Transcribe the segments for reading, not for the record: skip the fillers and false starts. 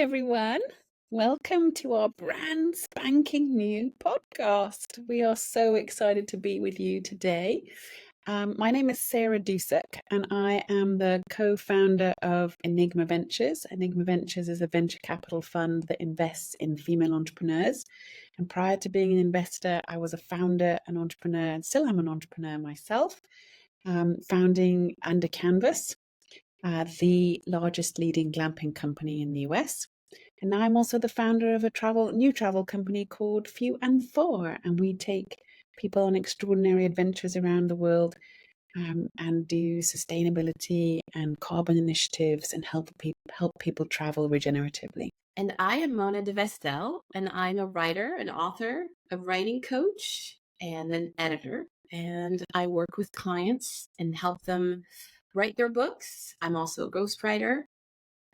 everyone. Welcome to our brand spanking new podcast. We are so excited to be with you today. My name is Sarah Dusek, and I am the co-founder of Enigma Ventures. Enigma Ventures is a venture capital fund that invests in female entrepreneurs. And prior to being an investor, I was a founder, an entrepreneur, and still am an entrepreneur myself, founding Under Canvas, the largest leading glamping company in the US. And now I'm also the founder of a new travel company called Few and Four, and we take people on extraordinary adventures around the world and do sustainability and carbon initiatives and help people travel regeneratively. And I am Mona de Vestel, and I'm a writer, an author, a writing coach, and an editor. And I work with clients and help them write their books. I'm also a ghostwriter.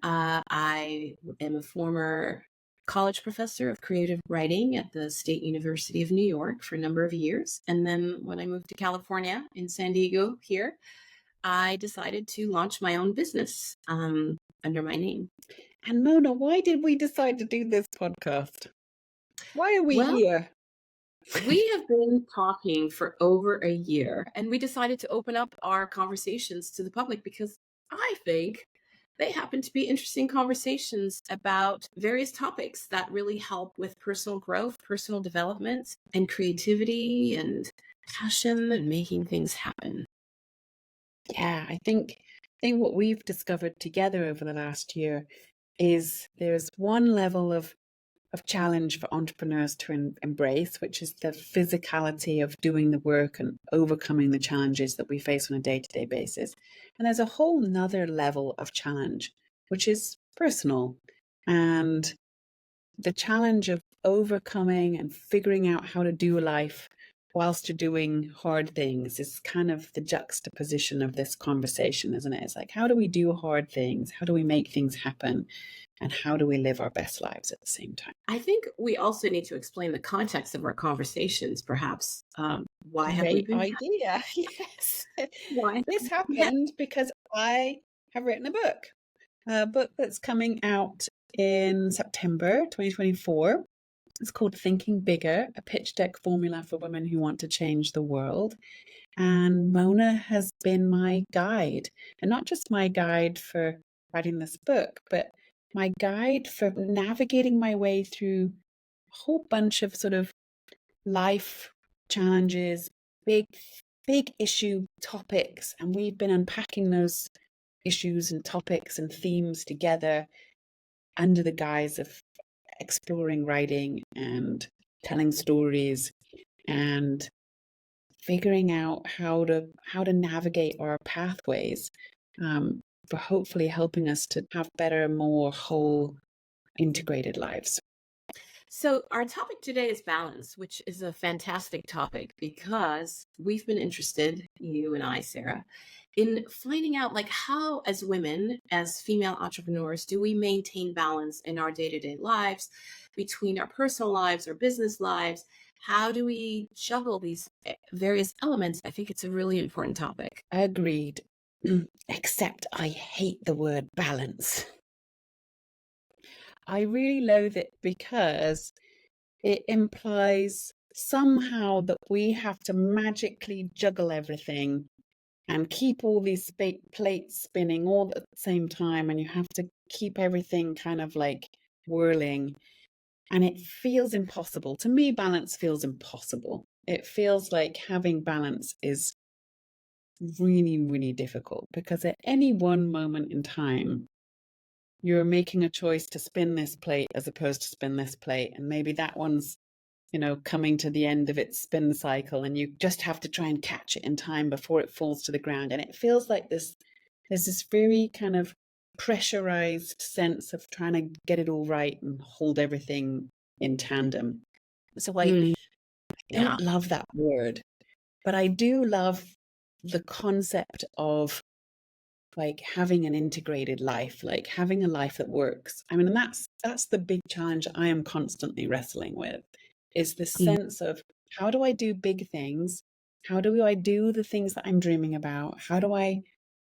I am a former college professor of creative writing at the State University of New York for a number of years. And then when I moved to California in San Diego here, I decided to launch my own business under my name. And Mona, why did we decide to do this podcast? Why are we here? We have been talking for over a year, and we decided to open up our conversations to the public because I think they happen to be interesting conversations about various topics that really help with personal growth, personal development, and creativity and passion and making things happen. Yeah, I think what we've discovered together over the last year is there's one level of challenge for entrepreneurs to embrace, which is the physicality of doing the work and overcoming the challenges that we face on a day-to-day basis. And there's a whole nother level of challenge, which is personal. And the challenge of overcoming and figuring out how to do life whilst you're doing hard things is kind of the juxtaposition of this conversation, isn't it? It's like, how do we do hard things? How do we make things happen? And how do we live our best lives at the same time? I think we also need to explain the context of our conversations, perhaps. Why have we been? Idea. Yes. Why? This happened because I have written a book that's coming out in September 2024. It's called Thinking Bigger, a pitch deck formula for women who want to change the world. And Mona has been my guide, and not just my guide for writing this book, but my guide for navigating my way through a whole bunch of sort of life challenges, big issue topics. And we've been unpacking those issues and topics and themes together under the guise of exploring writing and telling stories and figuring out how to navigate our pathways for hopefully helping us to have better, more whole, integrated lives. So our topic today is balance, which is a fantastic topic because we've been interested, you and I, Sarah, in finding out like how, as women, as female entrepreneurs, do we maintain balance in our day-to-day lives between our personal lives, our business lives? How do we juggle these various elements? I think it's a really important topic. Agreed. Except I hate the word balance. I really loathe it because it implies somehow that we have to magically juggle everything and keep all these plates spinning all at the same time, and you have to keep everything kind of like whirling. And it feels impossible. To me, balance feels impossible. It feels like having balance is really, really difficult because at any one moment in time, you're making a choice to spin this plate as opposed to spin this plate. And maybe that one's, coming to the end of its spin cycle, and you just have to try and catch it in time before it falls to the ground. And it feels like there's this very kind of pressurized sense of trying to get it all right and hold everything in tandem. So I don't love that word, but I do love the concept of like having an integrated life, like having a life that works. I mean, and that's the big challenge I am constantly wrestling with, is the sense of how do I do big things? How do I do the things that I'm dreaming about? How do I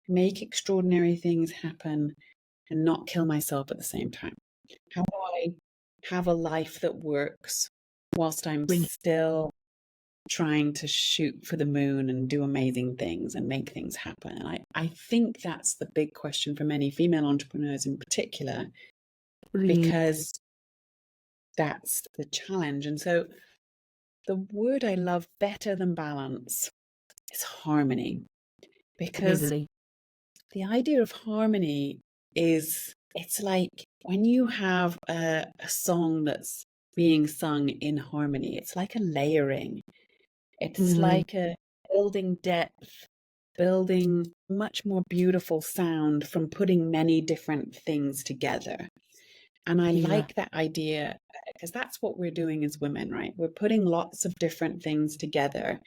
make extraordinary things happen and not kill myself at the same time? How do I have a life that works whilst I'm Mhm. still trying to shoot for the moon and do amazing things and make things happen? And I think that's the big question for many female entrepreneurs in particular, Mhm. because that's the challenge. And so the word I love better than balance is harmony, because Totally. the idea of harmony is, it's like when you have a song that's being sung in harmony, it's like a layering. It's Mhm. like a building depth, building much more beautiful sound from putting many different things together. And I Yeah. like that idea because that's what we're doing as women, right? We're putting lots of different things together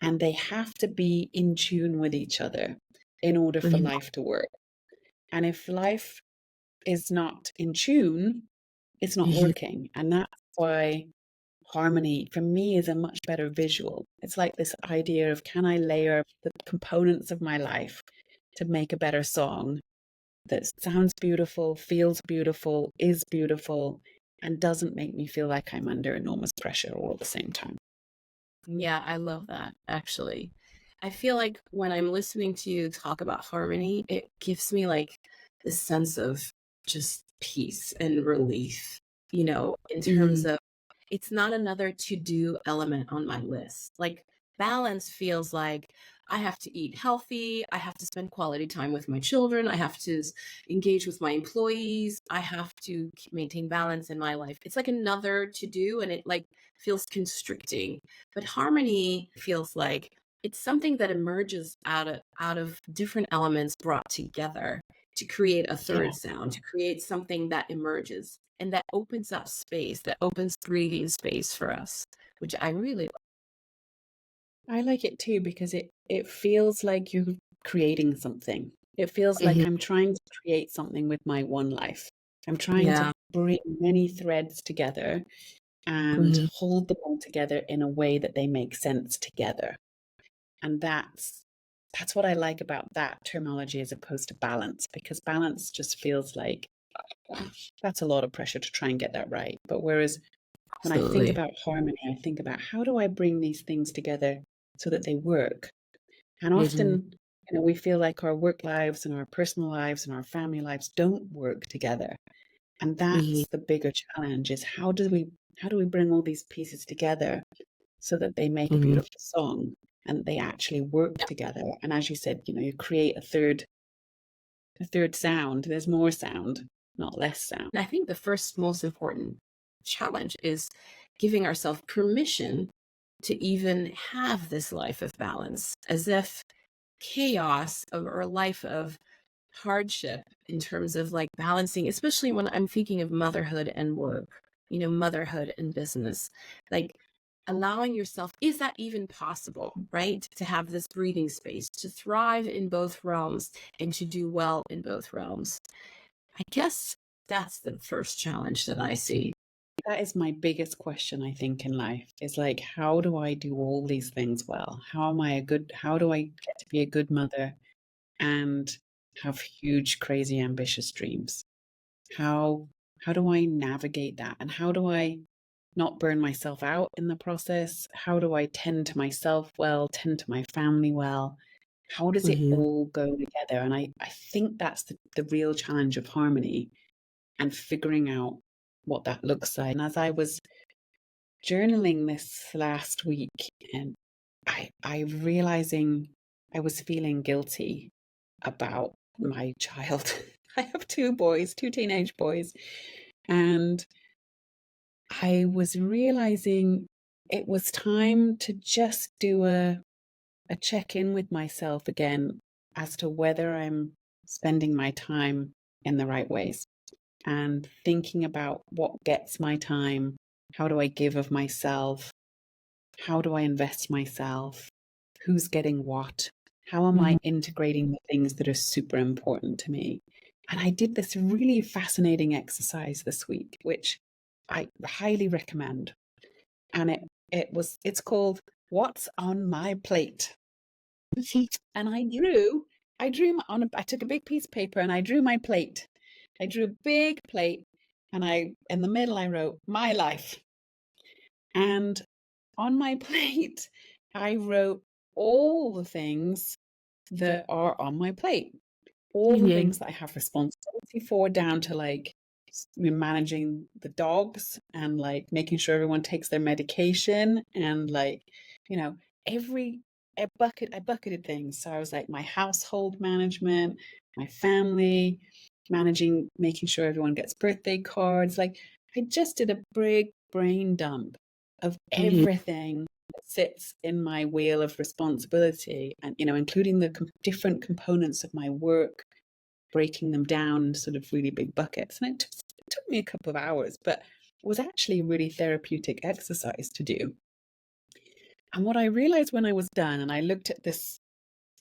and they have to be in tune with each other in order for Mhm. life to work. And if life is not in tune, it's not Mhm. working. And that's why harmony for me is a much better visual. It's like this idea of, can I layer the components of my life to make a better song that sounds beautiful, feels beautiful, is beautiful, and doesn't make me feel like I'm under enormous pressure all at the same time. Yeah, I love that actually. I feel like when I'm listening to you talk about harmony, it gives me like this sense of just peace and relief, in terms Mm, of it's not another to-do element on my list. Like balance feels like I have to eat healthy, I have to spend quality time with my children, I have to engage with my employees, I have to maintain balance in my life. It's like another to-do and it like feels constricting. But harmony feels like it's something that emerges out of different elements brought together to create a yeah, third sound, to create something that emerges and that opens up space, that opens breathing space for us, which I really I like it too because it feels like you're creating something. It feels like. like Mhm. I'm trying to create something with my one life. I'm trying to Yeah. bring many threads together and Mhm. hold them all together in a way that they make sense together. And that's what I like about that terminology as opposed to balance, because balance just feels like, "Ah, that's a lot of pressure to try and get that right." But whereas when I think Absolutely. about harmony, I think about, how do I bring these things together so that they work? And Mhm. often, we feel like our work lives and our personal lives and our family lives don't work together. And Mhm. that's the bigger challenge, is how do we bring all these pieces together so that they make a Mhm. beautiful song and they actually work together. And as you said, you create a third sound. There's more sound, not less sound. And I think the first most important challenge is giving ourselves permission to even have this life of balance, as if or a life of hardship in terms of like balancing, especially when I'm thinking of motherhood and work, motherhood and business, like allowing yourself, is that even possible, right? To have this breathing space, to thrive in both realms and to do well in both realms. I guess that's the first challenge that I see. That is my biggest question, I think, in life, is like, how do I do all these things well? How do I get to be a good mother and have huge, crazy, ambitious dreams? How how do I navigate that? And how do I not burn myself out in the process? How do I tend to myself well, tend to my family well? How does it Mhm. all go together? And I think that's the real challenge of harmony, and figuring out what that looks like. And as I was journaling this last week, and I realizing I was feeling guilty about my child. I have two boys, two teenage boys, and I was realizing it was time to just do a check in with myself again as to whether I'm spending my time in the right ways, and thinking about what gets my time. How do I give of myself? How do I invest myself? Who's getting what? How am I Mhm. integrating the things that are super important to me? And I did this really fascinating exercise this week, which I highly recommend. And it's called What's on My Plate. And I drew I took a big piece of paper and I drew my plate. I drew a big plate, And in the middle, I wrote my life. And on my plate, I wrote all the things that are on my plate, all the Mhm. things that I have responsibility for, down to like managing the dogs and like making sure everyone takes their medication and like, you know, every I bucketed things. So I was like my household management, my family, managing, making sure everyone gets birthday cards. Like I just did a big brain dump of Mhm. everything that sits in my wheel of responsibility, and including the different components of my work, breaking them down in sort of really big buckets. And it took me a couple of hours, but it was actually a really therapeutic exercise to do. And what I realized when I was done and I looked at this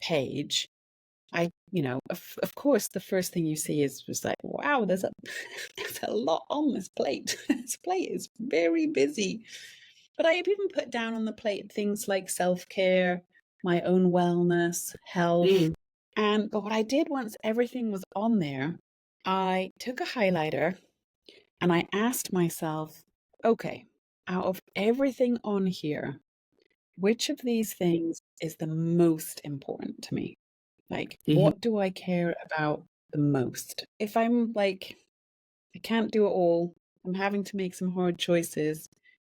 page, of course, the first thing you see is just like, wow, there's a lot on this plate. This plate is very busy. But I even put down on the plate things like self-care, my own wellness, health. Mm. But what I did once everything was on there, I took a highlighter and I asked myself, okay, out of everything on here, which of these things is the most important to me? Like, Mhm. what do I care about the most? If I'm like, I can't do it all, I'm having to make some hard choices,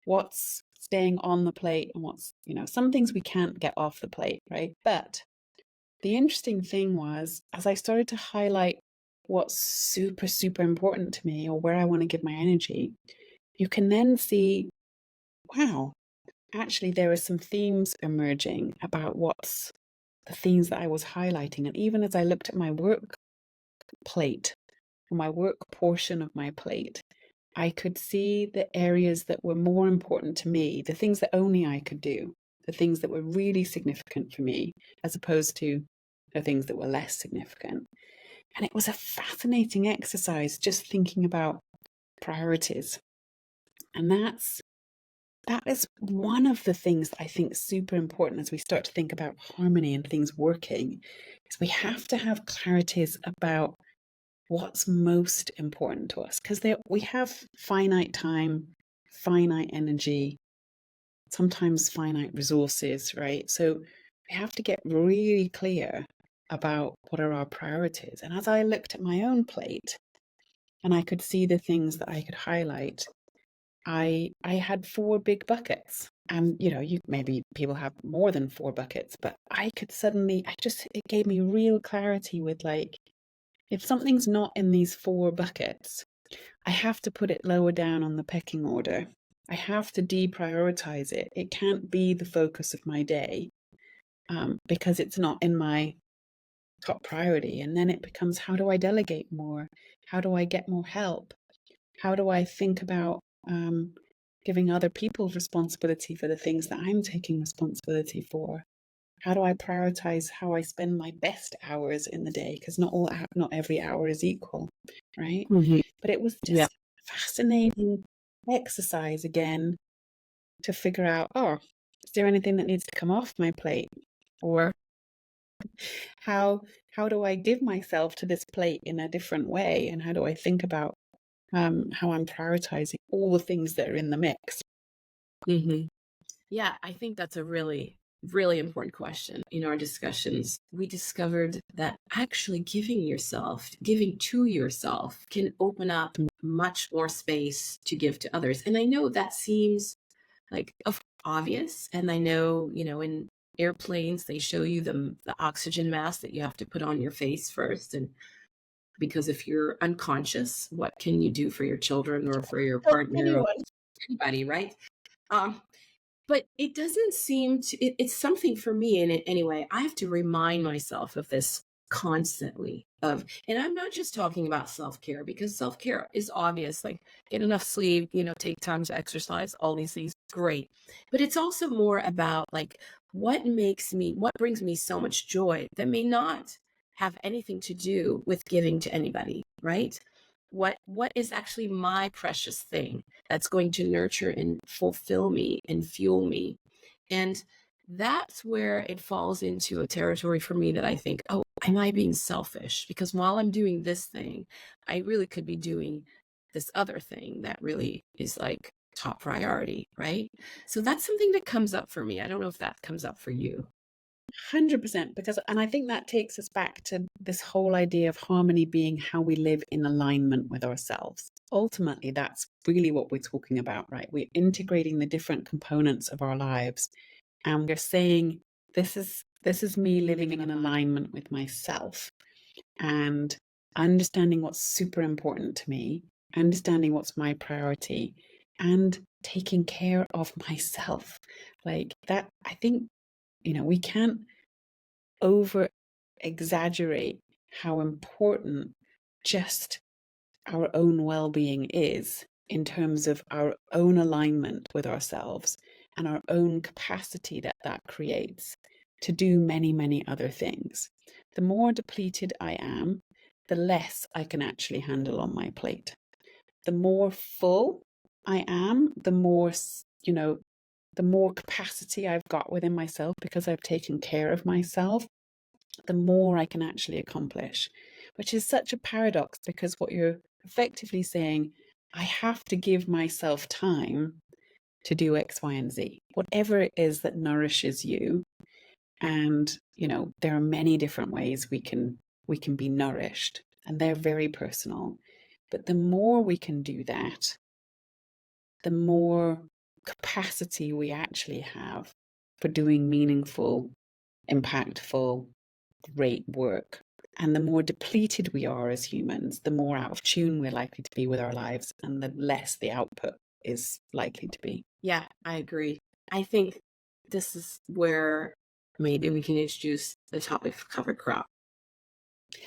what's staying on the plate and some things we can't get off the plate, right? But the interesting thing was, as I started to highlight what's super, super important to me or where I want to give my energy, you can then see, wow, actually, there are some themes emerging about what's the themes that I was highlighting. And even as I looked at my work plate, or my work portion of my plate, I could see the areas that were more important to me, the things that only I could do, the things that were really significant for me, as opposed to the things that were less significant. And it was a fascinating exercise just thinking about priorities. And that is one of the things that I think is super important as we start to think about harmony and things working, is we have to have clarities about what's most important to us, because we have finite time, finite energy, sometimes finite resources, right? So we have to get really clear about what are our priorities. And as I looked at my own plate and I could see the things that I could highlight, I had four big buckets. And you maybe people have more than four buckets, but I could suddenly, it gave me real clarity with like, if something's not in these four buckets, I have to put it lower down on the pecking order. I have to deprioritize it. It can't be the focus of my day, because it's not in my top priority. And then it becomes, how do I delegate more? How do I get more help? How do I think about giving other people responsibility for the things that I'm taking responsibility for? How do I prioritize how I spend my best hours in the day? Because not every hour is equal, right? Mhm. But it was Yeah. just a fascinating exercise again to figure out, oh, is there anything that needs to come off my plate? Or how how do I give myself to this plate in a different way? And how do I think about how I'm prioritizing all the things that are in the mix? Mhm. Yeah, I think that's a really, really important question. In our discussions, we discovered that actually giving to yourself can open up much more space to give to others. And I know that seems like obvious. And I know, in airplanes, they show you the oxygen mask that you have to put on your face first. And because if you're unconscious, what can you do for your children or for your Help partner or anyone. anybody, right? Um, but it doesn't seem to it's something for me in it anyway. I have to remind myself of this constantly and I'm not just talking about self-care, because self-care is obvious, like get enough sleep, take time to exercise, all these things, great. But it's also more about like what brings me so much joy that may not have anything to do with giving to anybody, right? What is actually my precious thing that's going to nurture and fulfill me and fuel me. And that's where it falls into a territory for me that I think, oh, am I being selfish? Because while I'm doing this thing, I really could be doing this other thing that really is like top priority, right? So that's something that comes up for me. I don't know if that comes up for you. 100%, because, and I think that takes us back to this whole idea of harmony being how we live in alignment with ourselves. Ultimately, that's really what we're talking about, right? We're integrating the different components of our lives, and we're saying, this is me living in alignment with myself, and understanding what's super important to me, understanding what's my priority, and taking care of myself. Like that, I think, we can't over exaggerate how important just our own well being is in terms of our own alignment with ourselves and our own capacity that that creates to do many, many other things. The more depleted I am, the less I can actually handle on my plate. The more full I am, the more capacity I've got within myself because I've taken care of myself, the more I can actually accomplish, which is such a paradox because what you're effectively saying, I have to give myself time to do X, Y, and Z, whatever it is that nourishes you. And, there are many different ways we can be nourished, and they're very personal. But the more we can do that, the more capacity we actually have for doing meaningful, impactful, great work. And the more depleted we are as humans, the more out of tune we're likely to be with our lives, and the less the output is likely to be. Yeah, I agree. I think this is where maybe we can introduce the topic of cover crop.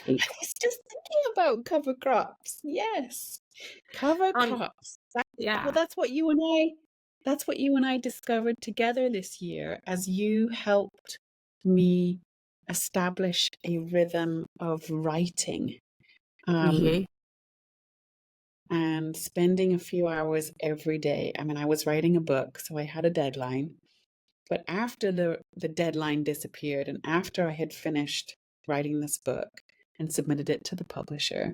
I was just thinking about cover crops. Yes. Cover crops. Yeah. That's what you and I discovered together this year as you helped me establish a rhythm of writing. Mhm. And spending a few hours every day. I mean, I was writing a book, so I had a deadline. But after the deadline disappeared, and after I had finished writing this book and submitted it to the publisher,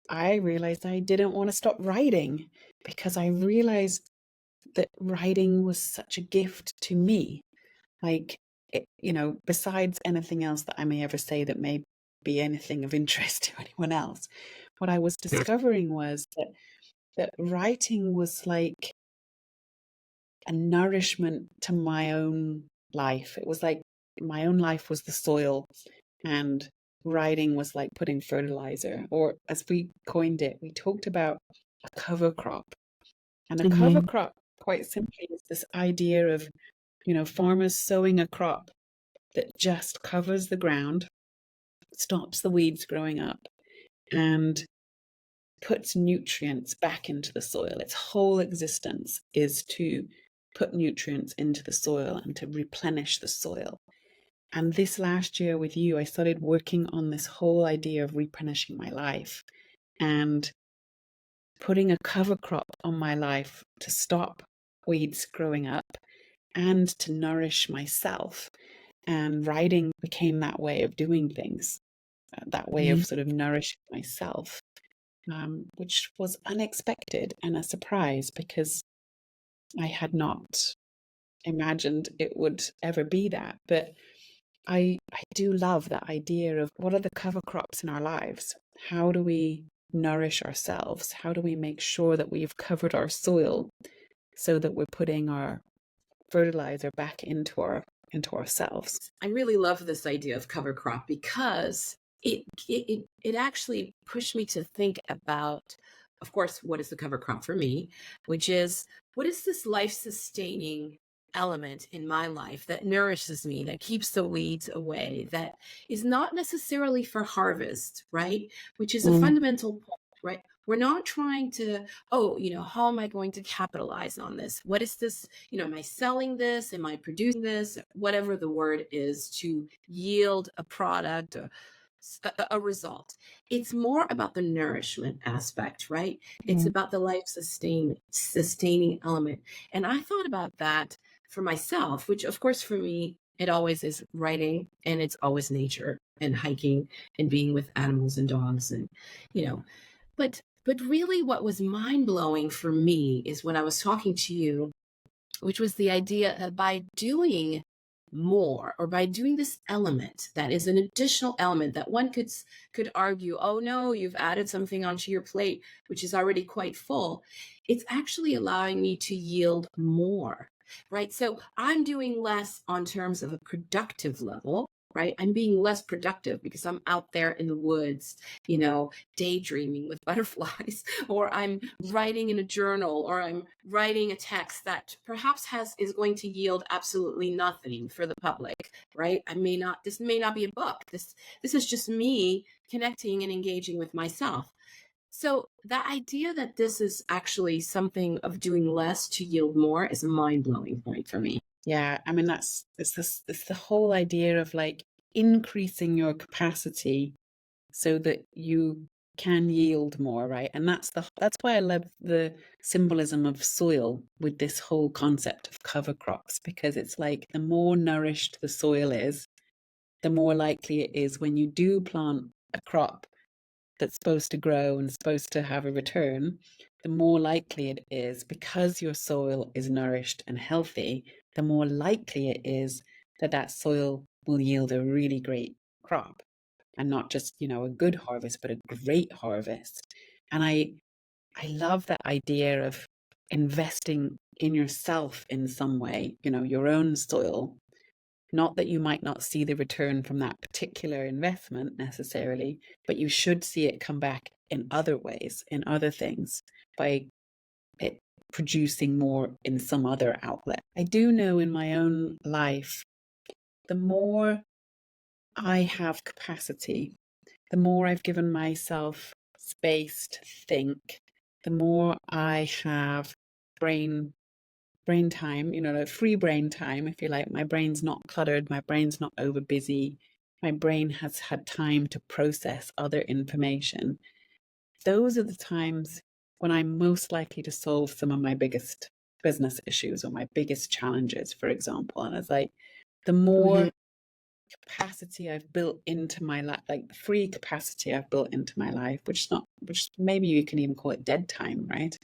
I realized I didn't want to stop writing because I realized that writing was such a gift to me. Like, besides anything else that I may ever say that may be anything of interest to anyone else, what I was discovering was that writing was like a nourishment to my own life. It was like my own life was the soil, and writing was like putting fertilizer, or as we coined it, we talked about a cover crop. And a cover crop, quite simply, is this idea of, farmers sowing a crop that just covers the ground, stops the weeds growing up, and puts nutrients back into the soil. Its whole existence is to put nutrients into the soil and to replenish the soil. And this last year with you, I started working on this whole idea of replenishing my life and putting a cover crop on my life to stop weeds growing up and to nourish myself. And writing became that way of doing things, that way of sort of nourishing myself. Which was unexpected and a surprise because I had not imagined it would ever be that. But I do love that idea of what are the cover crops in our lives? How do we nourish ourselves? How do we make sure that we've covered our soil so that we're putting our fertilizer back into ourselves? I really love this idea of cover crop because it actually pushed me to think about, of course, what is the cover crop for me, which is what is this life sustaining element in my life that nourishes me, that keeps the weeds away, that is not necessarily for harvest, right? Which is a fundamental point, right? We're not trying to, oh, how am I going to capitalize on this? What is this? Am I selling this? Am I producing this? Whatever the word is to yield a product or a result. It's more about the nourishment aspect, right? It's about the life sustaining element. And I thought about that for myself, which of course for me, it always is writing and it's always nature and hiking and being with animals and dogs and, but But really, what was mind blowing for me is when I was talking to you, which was the idea that by doing more, or by doing this element that is an additional element that one could argue, oh no, you've added something onto your plate which is already quite full, it's actually allowing me to yield more, right? So I'm doing less on terms of a productive level, right? I'm being less productive because I'm out there in the woods, daydreaming with butterflies, or I'm writing in a journal, or I'm writing a text that perhaps is going to yield absolutely nothing for the public, right? This may not be a book. This is just me connecting and engaging with myself. So the idea that this is actually something of doing less to yield more is a mind-blowing point for me. Yeah, I mean it's the whole idea of like increasing your capacity so that you can yield more, right? And that's why I love the symbolism of soil with this whole concept of cover crops, because it's like the more nourished the soil is, the more likely it is when you do plant a crop that's supposed to grow and supposed to have a return, the more likely it is, because your soil is nourished and healthy, the more likely it is that that soil will yield a really great crop, and not just, a good harvest, but a great harvest. And I love that idea of investing in yourself in some way, your own soil. Not that you might not see the return from that particular investment necessarily, but you should see it come back in other ways, in other things, by it producing more in some other outlet. I do know in my own life, the more I have capacity, the more I've given myself space to think, the more I have brain time, like free brain time, if you like. My brain's not cluttered, my brain's not over busy, my brain has had time to process other information. Those are the times when I'm most likely to solve some of my biggest business issues or my biggest challenges, for example. And it's like the more capacity I've built into my life, like the free capacity I've built into my life, which maybe you can even call it dead time, right?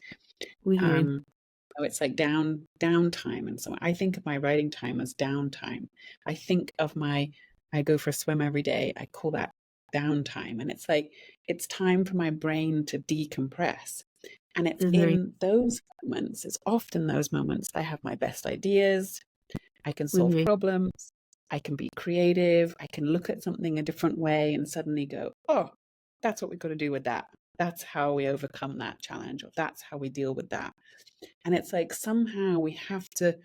So it's like downtime. And so I think of my writing time as downtime. I go for a swim every day. I call that downtime. And it's like, it's time for my brain to decompress. And it's in those moments, it's often those moments I have my best ideas. I can solve problems. I can be creative. I can look at something a different way and suddenly go, oh, that's what we've got to do with that. That's how we overcome that challenge, or that's how we deal with that. And it's like somehow we have to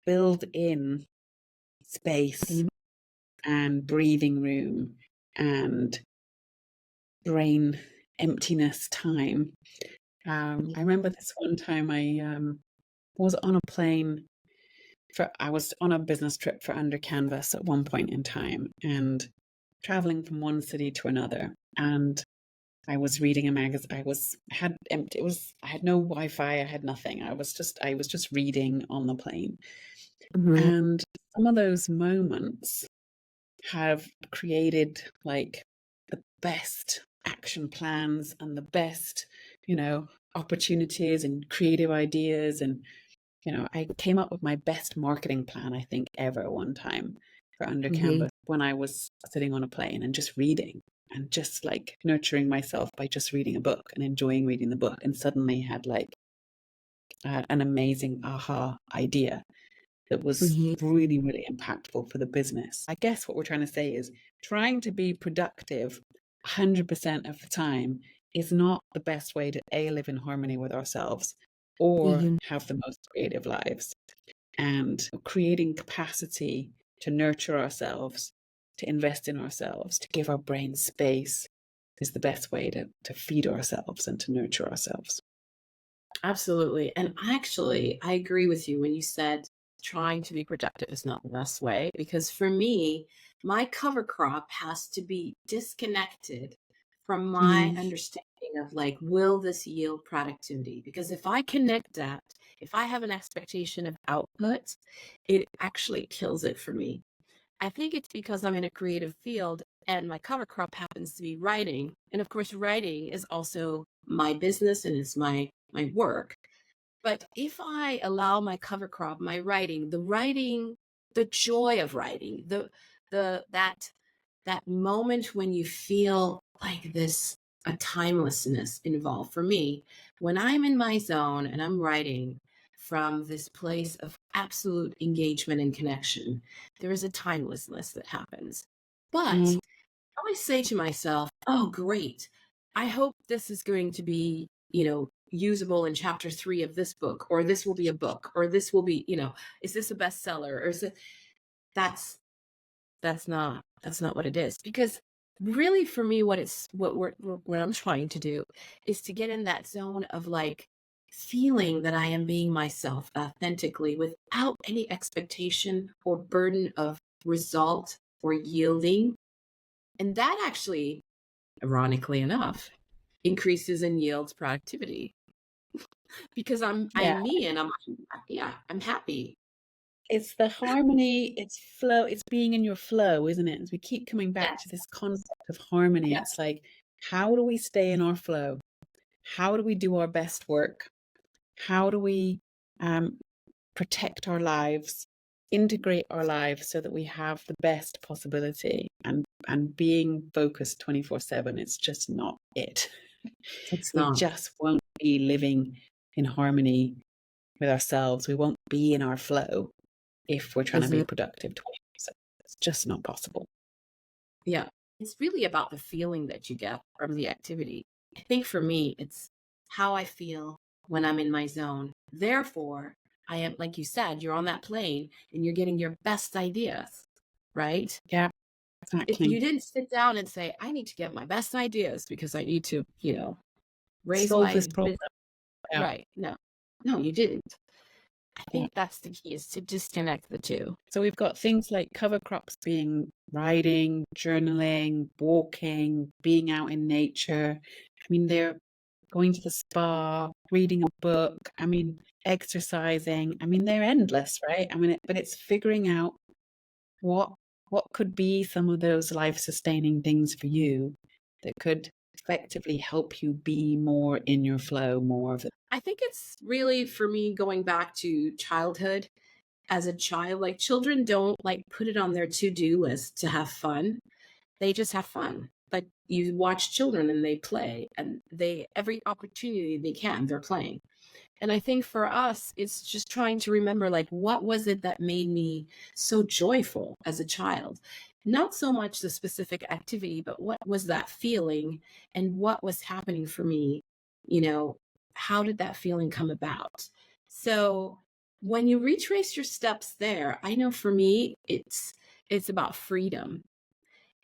build in space and breathing room and brain emptiness time. I remember this one time I was on a plane I was on a business trip for Under Canvas at one point in time, and traveling from one city to another. And I was reading a magazine. I had no Wi-Fi. I had nothing. I was just reading on the plane. And some of those moments have created like the best action plans and the best, opportunities and creative ideas. And, I came up with my best marketing plan, I think, ever one time for Under Canvas when I was sitting on a plane and just reading and just like nurturing myself by just reading a book and enjoying reading the book, and suddenly had like an amazing aha idea that was really, really impactful for the business. I guess what we're trying to say is trying to be productive 100% of the time is not the best way to live in harmony with ourselves or have the most creative lives. And creating capacity to nurture ourselves, to invest in ourselves, to give our brain space is the best way to feed ourselves and to nurture ourselves. Absolutely. And actually, I agree with you when you said trying to be productive is not the best way, because for me, my cover crop has to be disconnected from my understanding of like, will this yield productivity? Because if I connect that, if I have an expectation of output, it actually kills it for me. I think it's because I'm in a creative field and my cover crop happens to be writing. And of course, writing is also my business and it's my work. But if I allow my cover crop, my writing, the joy of writing, the that moment when you feel like this a timelessness involved for me, when I'm in my zone and I'm writing from this place of absolute engagement and connection, there is a timelessness that happens. But Mm, I always say to myself, oh, great. I hope this is going to be, usable in chapter 3 of this book, or this will be a book, or this will be, is this a bestseller? Or is it that's that's not what it is. Because really for me, what I'm trying to do is to get in that zone of like feeling that I am being myself authentically without any expectation or burden of result or yielding. And that actually, ironically enough, increases and yields productivity because yeah, I'm me and I'm happy. it's the harmony, it's flow, it's being in your flow, isn't it? As we keep coming back to Yes. this concept of harmony, Yes. it's like, how do we stay in our flow? How do we do our best work? How do we um, protect our lives, integrate our lives so that we have the best possibility? And being focused 24/7, it's just not it. It's We not, just won't be living in harmony with ourselves. We won't be in our flow if we're trying to isn't be it? productive 24/7. It's just not possible. Yeah. It's really about the feeling that you get from the activity. I think for me, it's how I feel when I'm in my zone. Therefore, I am, like you said, you're on that plane and you're getting your best ideas, right? Yeah, If you exactly. didn't sit down and say, I need to get my best ideas because I need to, raise Solve this my problem. business, Yeah, right? No, you didn't. I yeah. think that's the key is to disconnect the two. So we've got things like cover crops being writing, journaling, walking, being out in nature. I mean, they're going to the spa, reading a book. I mean, exercising. I mean, they're endless, right? I mean, but it's figuring out what what could be some of those life-sustaining things for you that could effectively help you be more in your flow, more of it. I think it's really for me going back to childhood. As a child, like children don't like put it on their to-do list to have fun. They just have fun. Like you watch children and they play and they every opportunity they can, they're playing. And I think for us, it's just trying to remember like what was it that made me so joyful as a child? Not so much the specific activity, but what was that feeling and what was happening for me? You know, how did that feeling come about? So when you retrace your steps there, I know for me, it's about freedom.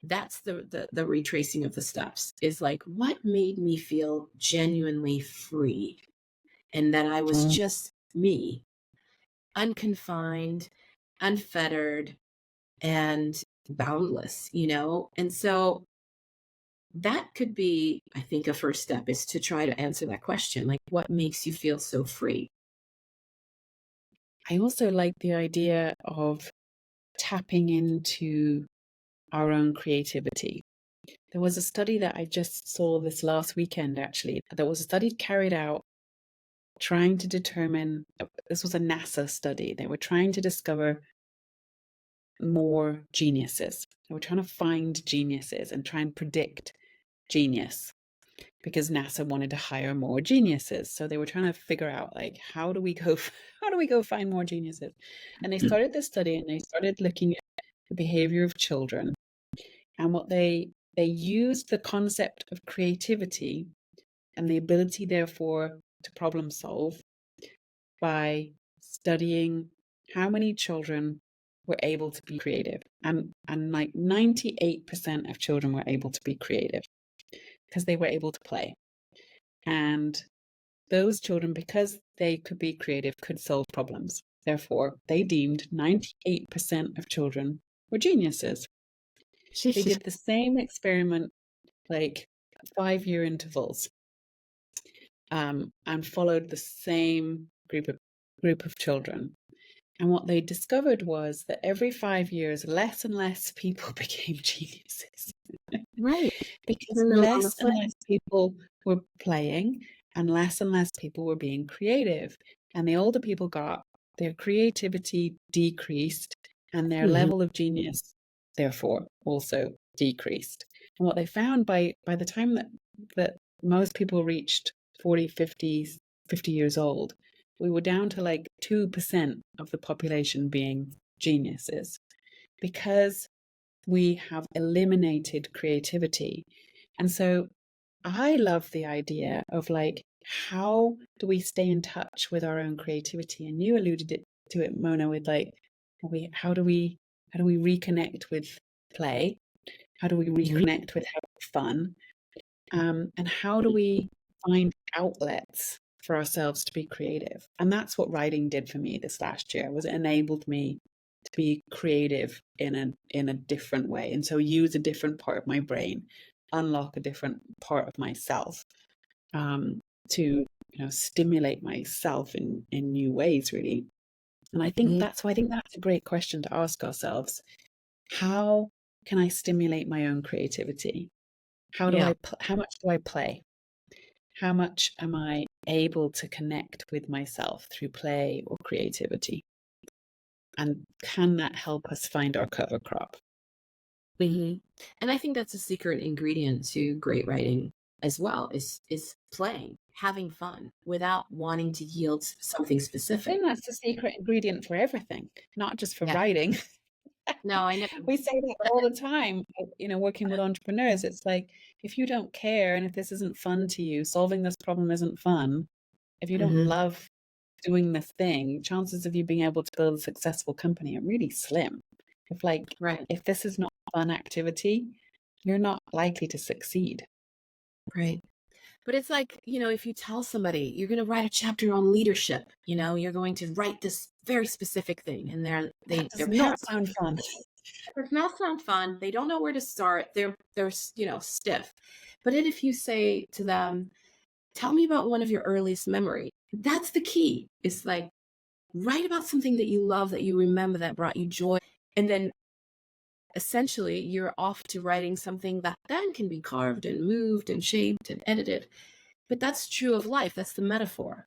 That's the retracing of the steps is like what made me feel genuinely free and that I was Mm. just me, unconfined, unfettered, and boundless. And so that could be, I think, a first step is to try to answer that question like, what makes you feel so free? I also like the idea of tapping into our own creativity. There was a study that I just saw this last weekend, actually. There was a study carried out trying to determine, this was a NASA study. They were trying to discover more geniuses. They were trying to find geniuses and try and predict genius because NASA wanted to hire more geniuses. So they were trying to figure out like how do we go how do we go find more geniuses? And they started this study and they started looking at the behavior of children and what they used the concept of creativity and the ability therefore to problem solve by studying how many children were able to be creative. And like 98% of children were able to be creative because they were able to play. And those children, because they could be creative, could solve problems. Therefore, they deemed 98% of children were geniuses. They did the same experiment, like 5-year intervals, and followed the same group of children. And what they discovered was that every 5 years, less and less people became geniuses Right. because And then on the less and flip, less people were playing and less people were being creative. And the older people got, their creativity decreased and their Mhm. level of genius, therefore, also decreased. And what they found by the time that most people reached 40, 50 years old, we were down to like 2% of the population being geniuses because we have eliminated creativity. And so I love the idea of like, how do we stay in touch with our own creativity? And you alluded to it, Mona, with like, how do we reconnect with play? How do we Mhm. reconnect with having fun? And how do we find outlets for ourselves to be creative? And that's what writing did for me this last year, was it enabled me to be creative in a different way. And so use a different part of my brain, unlock a different part of myself, to stimulate myself in new ways, really. And I think that's a great question to ask ourselves. How can I stimulate my own creativity? Yeah. How much do I play? How much am I able to connect with myself through play or creativity? And can that help us find our cover crop? Mhm. And I think that's a secret ingredient to great writing as well, is playing, having fun without wanting to yield something I specific. think that's the secret ingredient for everything, not just for Yeah. writing. No, I know. We say that all the time, working with entrepreneurs. It's like, if you don't care and if this isn't fun to you, solving this problem isn't fun, if you don't Mhm. love doing this thing, chances of you being able to build a successful company are really slim. Right. If this is not a fun activity, you're not likely to succeed. Right. But it's like, if you tell somebody you're going to write a chapter on leadership, you're going to write this very specific thing, and That does their not parents, sound fun. it does not sound fun. They don't know where to start. They're stiff. But then if you say to them, "Tell me about one of your earliest memories," that's the key. It's like, write about something that you love, that you remember, that brought you joy, and then essentially you're off to writing something that then can be carved and moved and shaped and edited. But that's true of life. That's the metaphor.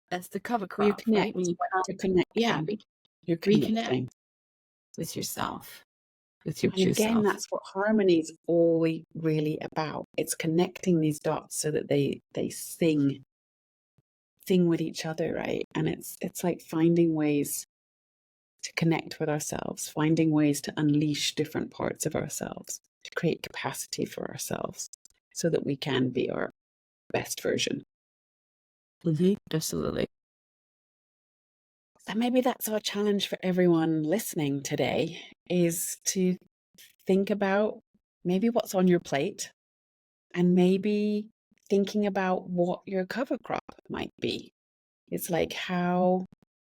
That's the cover Where you crop, right? When connect, you went out, you're yeah, connecting, you're reconnect connecting. with yourself, with your And true again, self. that's what harmony is all really about. It's connecting these dots so that they sing with each other, right? And it's like finding ways to connect with ourselves, finding ways to unleash different parts of ourselves, to create capacity for ourselves so that we can be our best version. Absolutely. So maybe that's our challenge for everyone listening today, is to think about maybe what's on your plate, and maybe thinking about what your cover crop might be. It's like, how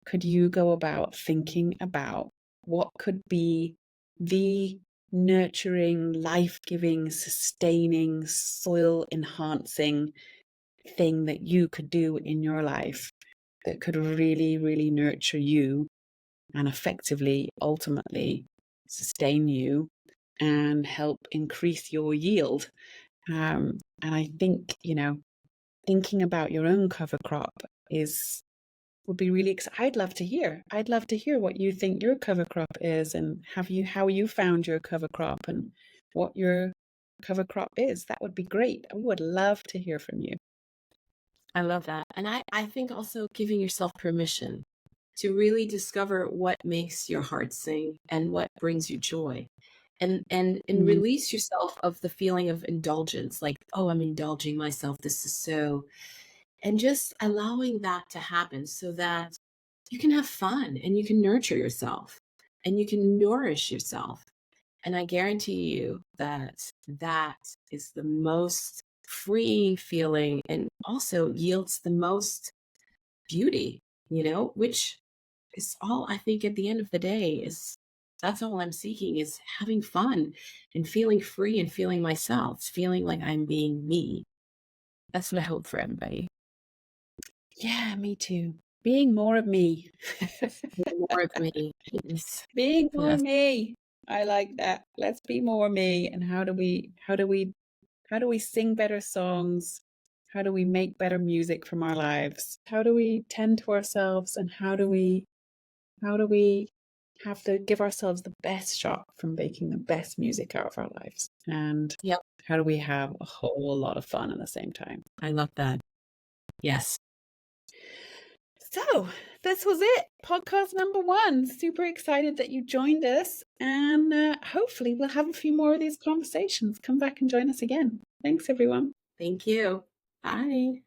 could you go about thinking about what could be the nurturing, life giving, sustaining, soil enhancing thing that you could do in your life that could really, really nurture you and effectively, ultimately, sustain you and help increase your yield? And I think, thinking about your own cover crop is would be really exciting. I'd love to hear what you think your cover crop is, and how you found your cover crop and what your cover crop is. That would be great. I would love to hear from you. I love that. And I think also giving yourself permission to really discover what makes your heart sing and what brings you joy. And Mm. release yourself of the feeling of indulgence, like, oh, I'm indulging myself. This is so, and just allowing that to happen so that you can have fun and you can nurture yourself and you can nourish yourself. And I guarantee you that that is the most freeing feeling, and also yields the most beauty, which is all I think at the end of the day is, that's all I'm seeking, is having fun and feeling free and feeling myself, feeling like I'm being me. That's what I hope for everybody. Yeah, me too. Being more of me. More of me. Yes. Being more Yes. me. I like that. Let's be more me. And how do we sing better songs? How do we make better music from our lives? How do we tend to ourselves, and how do we have to give ourselves the best shot from making the best music out of our lives? And Yep. how do we have a whole lot of fun at the same time? I love that. Yes. So this was it. Podcast number 1. Super excited that you joined us. And hopefully we'll have a few more of these conversations. Come back and join us again. Thanks, everyone. Thank you. Bye.